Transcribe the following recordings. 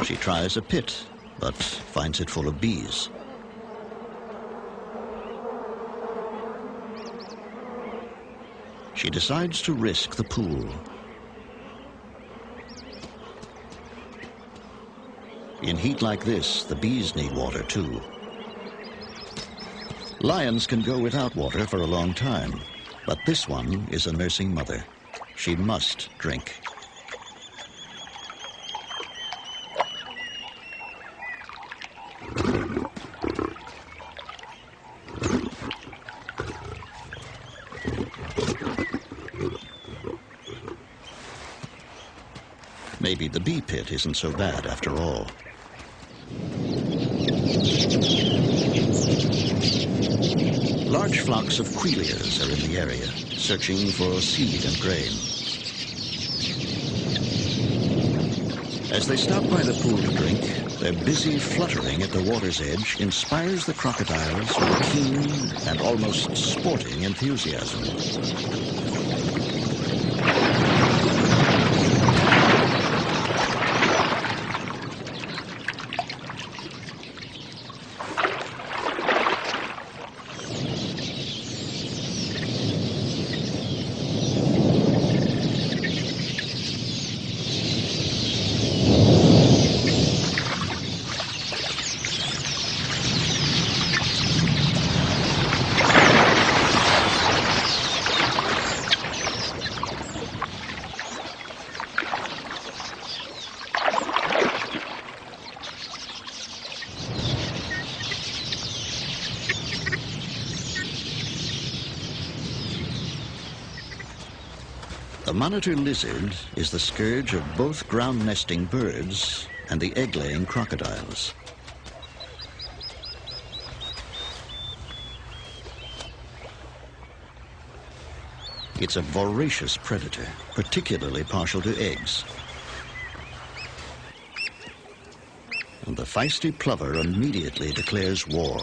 She tries a pit, but finds it full of bees. She decides to risk the pool. In heat like this, the bees need water too. Lions can go without water for a long time, but this one is a nursing mother. She must drink. Maybe the bee pit isn't so bad after all. Large flocks of quilias are in the area, searching for seed and grain. As they stop by the pool to drink, their busy fluttering at the water's edge inspires the crocodiles with a keen and almost sporting enthusiasm. The monitor lizard is the scourge of both ground-nesting birds and the egg-laying crocodiles. It's a voracious predator, particularly partial to eggs. And the feisty plover immediately declares war.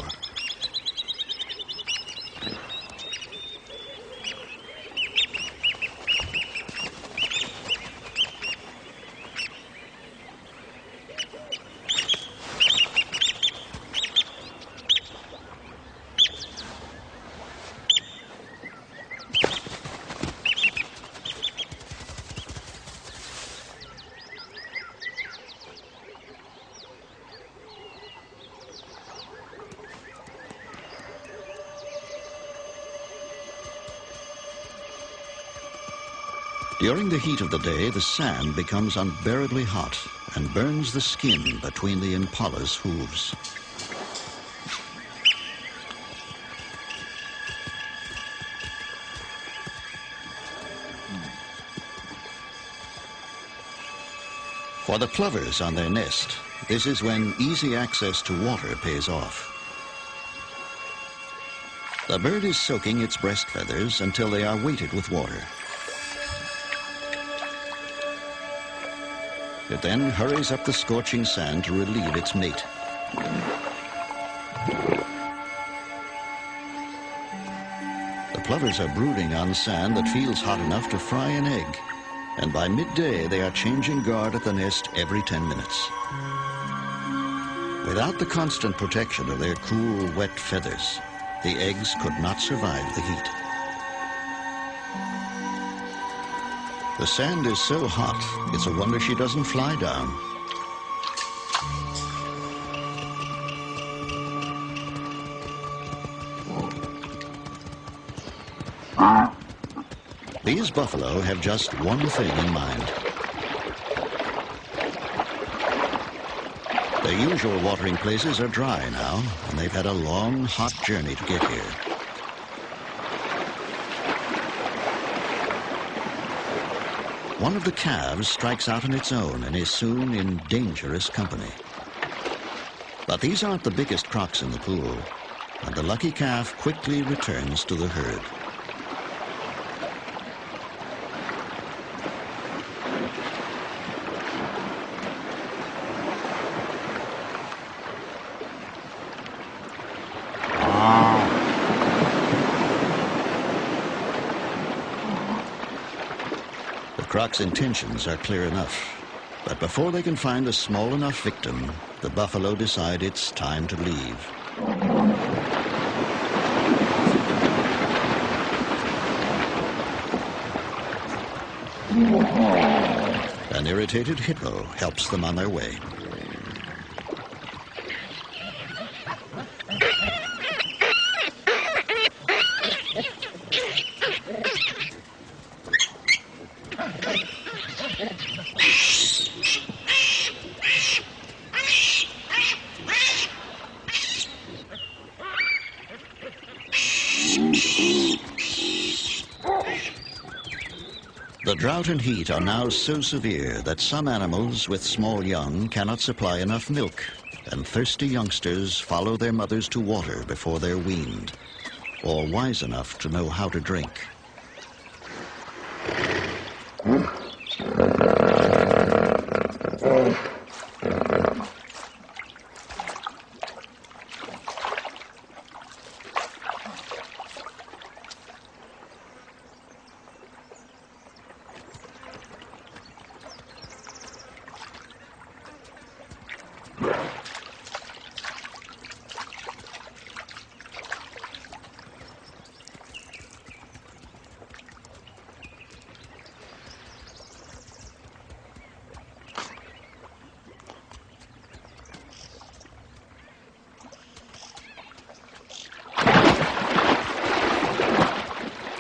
During the heat of the day, the sand becomes unbearably hot and burns the skin between the impala's hooves. For the plovers on their nest, this is when easy access to water pays off. The bird is soaking its breast feathers until they are weighted with water. It then hurries up the scorching sand to relieve its mate. The plovers are brooding on sand that feels hot enough to fry an egg, and by midday they are changing guard at the nest every 10 minutes. Without the constant protection of their cool, wet feathers, the eggs could not survive the heat. The sand is so hot, it's a wonder she doesn't fly down. These buffalo have just one thing in mind. Their usual watering places are dry now, and they've had a long, hot journey to get here. One of the calves strikes out on its own and is soon in dangerous company. But these aren't the biggest crocs in the pool, and the lucky calf quickly returns to the herd. The croc's intentions are clear enough. But before they can find a small enough victim, the buffalo decide it's time to leave. An irritated hippo helps them on their way. The drought and heat are now so severe that some animals with small young cannot supply enough milk, and thirsty youngsters follow their mothers to water before they're weaned, or wise enough to know how to drink.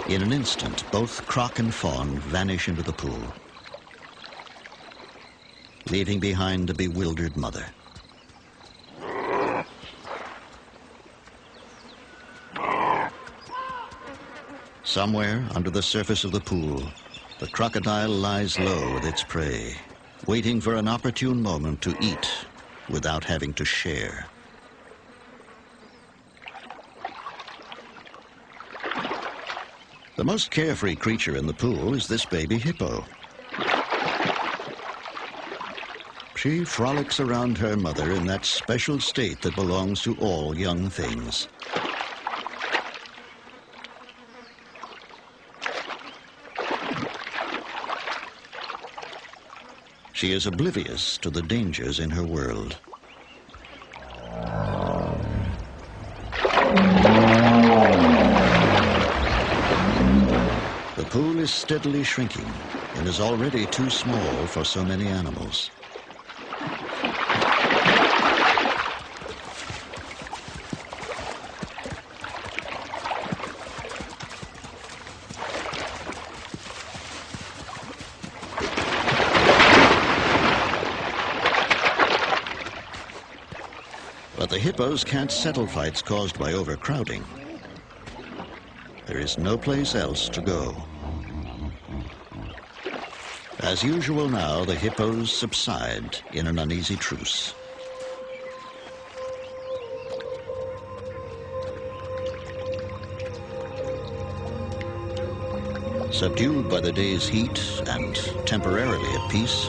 In an instant, both croc and fawn vanish into the pool, leaving behind a bewildered mother. Somewhere under the surface of the pool, the crocodile lies low with its prey, waiting for an opportune moment to eat without having to share. The most carefree creature in the pool is this baby hippo. She frolics around her mother in that special state that belongs to all young things. She is oblivious to the dangers in her world. The pool is steadily shrinking and is already too small for so many animals. But the hippos can't settle fights caused by overcrowding. There is no place else to go. As usual now, the hippos subside in an uneasy truce. Subdued by the day's heat and temporarily at peace,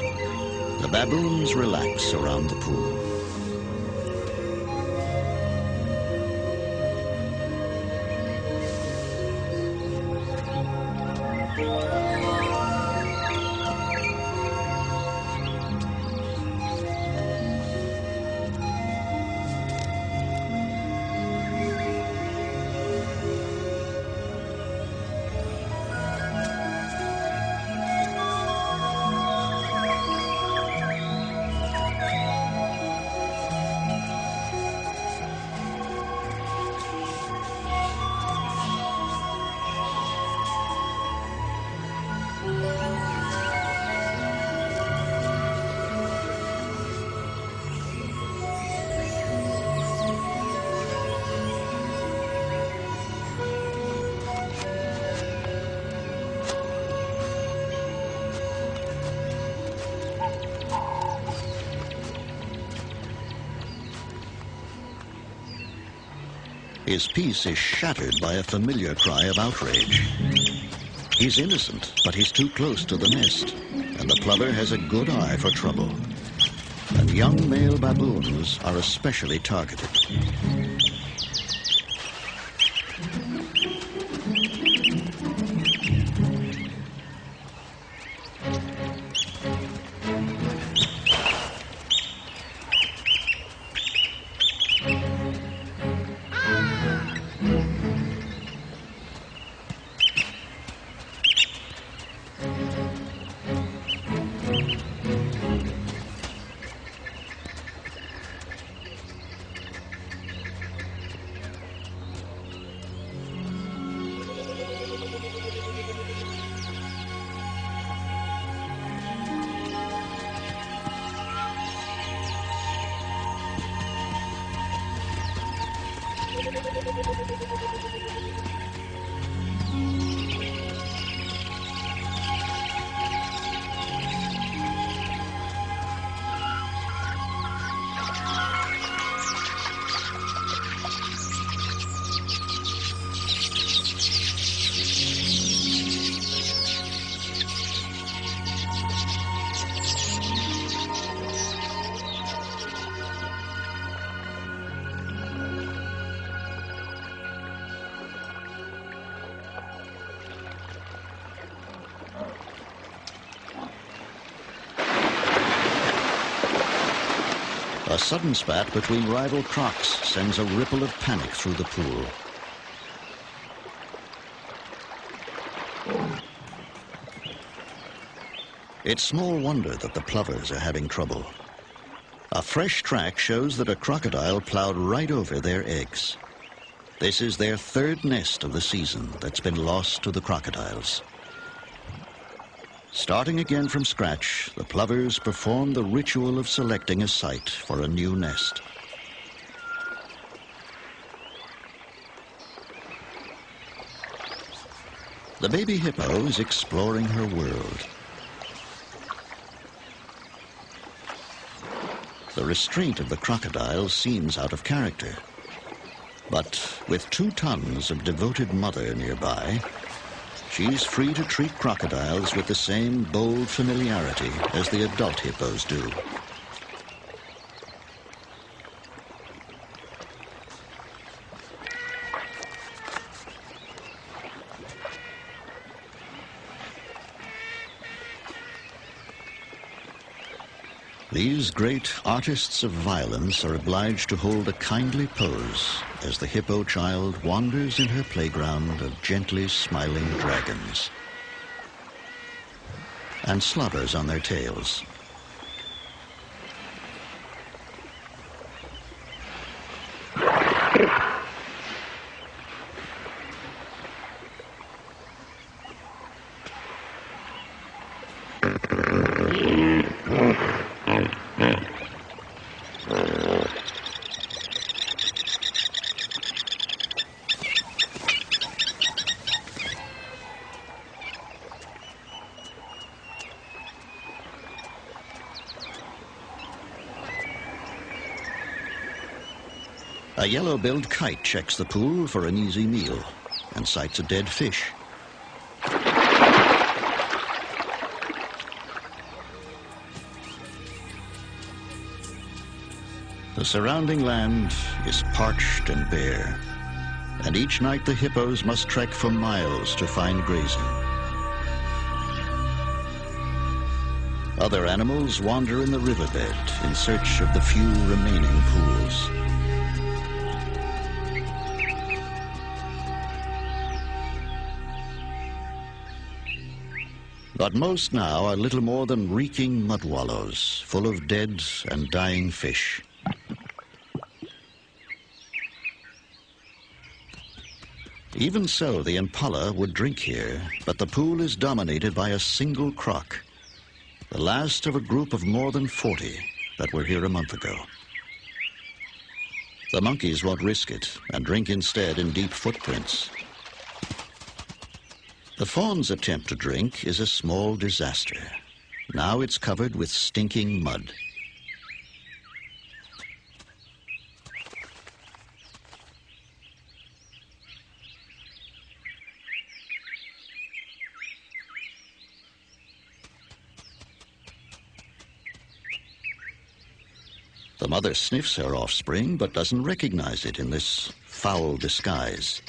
the baboons relax around the pool. His peace is shattered by a familiar cry of outrage. He's innocent, but he's too close to the nest, and the plover has a good eye for trouble. And young male baboons are especially targeted. A sudden spat between rival crocs sends a ripple of panic through the pool. It's small wonder that the plovers are having trouble. A fresh track shows that a crocodile plowed right over their eggs. This is their third nest of the season that's been lost to the crocodiles. Starting again from scratch, the plovers perform the ritual of selecting a site for a new nest. The baby hippo is exploring her world. The restraint of the crocodile seems out of character. But with 2 tons of devoted mother nearby, she's free to treat crocodiles with the same bold familiarity as the adult hippos do. These great artists of violence are obliged to hold a kindly pose as the hippo child wanders in her playground of gently smiling dragons and slobbers on their tails. A yellow-billed kite checks the pool for an easy meal and sights a dead fish. The surrounding land is parched and bare, and each night the hippos must trek for miles to find grazing. Other animals wander in the riverbed in search of the few remaining pools. But most now are little more than reeking mud wallows, full of dead and dying fish. Even so, the impala would drink here, but the pool is dominated by a single croc, the last of a group of more than 40 that were here a month ago. The monkeys won't risk it and drink instead in deep footprints. The fawn's attempt to drink is a small disaster. Now it's covered with stinking mud. The mother sniffs her offspring but doesn't recognize it in this foul disguise.